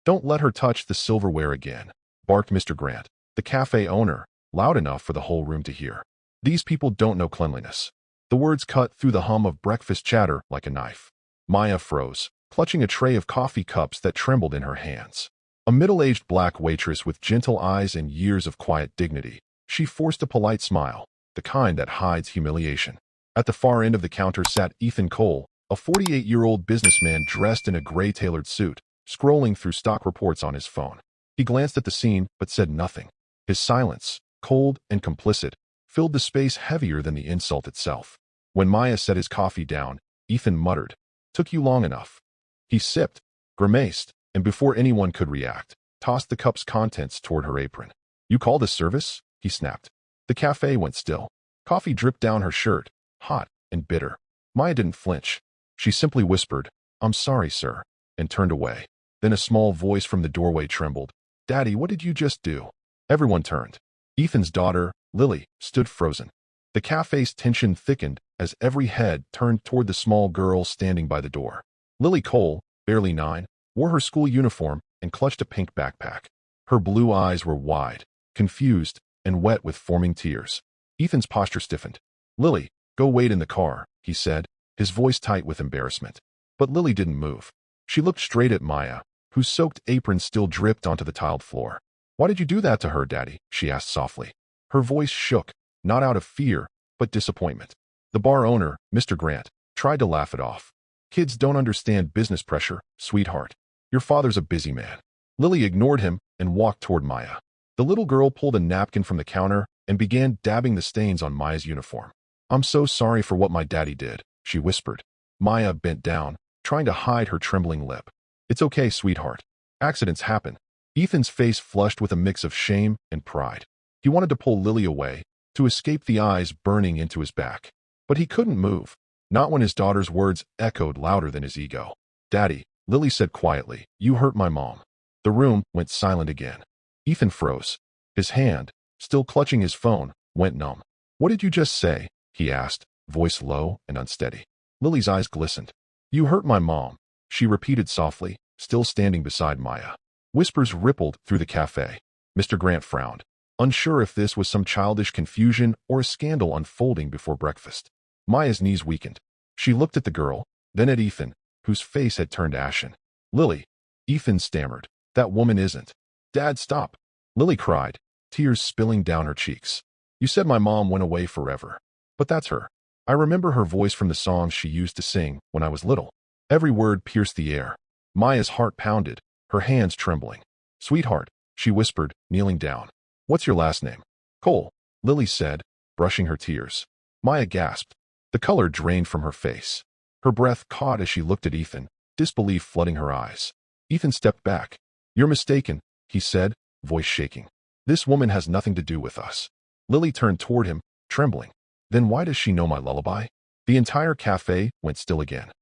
Don't let her touch the silverware again, barked Mr. Grant, the cafe owner, loud enough for the whole room to hear. These people don't know cleanliness. The words cut through the hum of breakfast chatter like a knife. Maya froze, clutching a tray of coffee cups that trembled in her hands. A middle-aged black waitress with gentle eyes and years of quiet dignity, she forced a polite smile, the kind that hides humiliation. At the far end of the counter sat Ethan Cole, a 48-year-old businessman dressed in a gray tailored suit, scrolling through stock reports on his phone. He glanced at the scene but said nothing. His silence, cold and complicit, filled the space heavier than the insult itself. When Maya set his coffee down, Ethan muttered, "Took you long enough." He sipped, grimaced, and before anyone could react, tossed the cup's contents toward her apron. "You call this service?" he snapped. The cafe went still. Coffee dripped down her shirt, hot and bitter. Maya didn't flinch. She simply whispered, "I'm sorry, sir," and turned away. Then a small voice from the doorway trembled. "Daddy, what did you just do?" Everyone turned. Ethan's daughter, Lily, stood frozen. The cafe's tension thickened as every head turned toward the small girl standing by the door. Lily Cole, barely 9, wore her school uniform and clutched a pink backpack. Her blue eyes were wide, confused, and wet with forming tears. Ethan's posture stiffened. "Lily, go wait in the car," he said, his voice tight with embarrassment. But Lily didn't move. She looked straight at Maya, whose soaked apron still dripped onto the tiled floor. "Why did you do that to her, Daddy?" she asked softly. Her voice shook, not out of fear, but disappointment. The bar owner, Mr. Grant, tried to laugh it off. "Kids don't understand business pressure, sweetheart. Your father's a busy man." Lily ignored him and walked toward Maya. The little girl pulled a napkin from the counter and began dabbing the stains on Maya's uniform. "I'm so sorry for what my daddy did," she whispered. Maya bent down, trying to hide her trembling lip. "It's okay, sweetheart. Accidents happen." Ethan's face flushed with a mix of shame and pride. He wanted to pull Lily away, to escape the eyes burning into his back. But he couldn't move, not when his daughter's words echoed louder than his ego. "Daddy," Lily said quietly, "you hurt my mom." The room went silent again. Ethan froze. His hand, still clutching his phone, went numb. "What did you just say?" he asked, voice low and unsteady. Lily's eyes glistened. "You hurt my mom," she repeated softly, still standing beside Maya. Whispers rippled through the cafe. Mr. Grant frowned, unsure if this was some childish confusion or a scandal unfolding before breakfast. Maya's knees weakened. She looked at the girl, then at Ethan, whose face had turned ashen. "Lily," Ethan stammered, "that woman isn't." "Dad, stop," Lily cried, tears spilling down her cheeks. "You said my mom went away forever. But that's her. I remember her voice from the songs she used to sing when I was little." Every word pierced the air. Maya's heart pounded, her hands trembling. "Sweetheart," she whispered, kneeling down. "What's your last name?" "Cole," Lily said, brushing her tears. Maya gasped. The color drained from her face. Her breath caught as she looked at Ethan, disbelief flooding her eyes. Ethan stepped back. "You're mistaken," he said, voice shaking. "This woman has nothing to do with us." Lily turned toward him, trembling. "Then why does she know my lullaby?" The entire cafe went still again.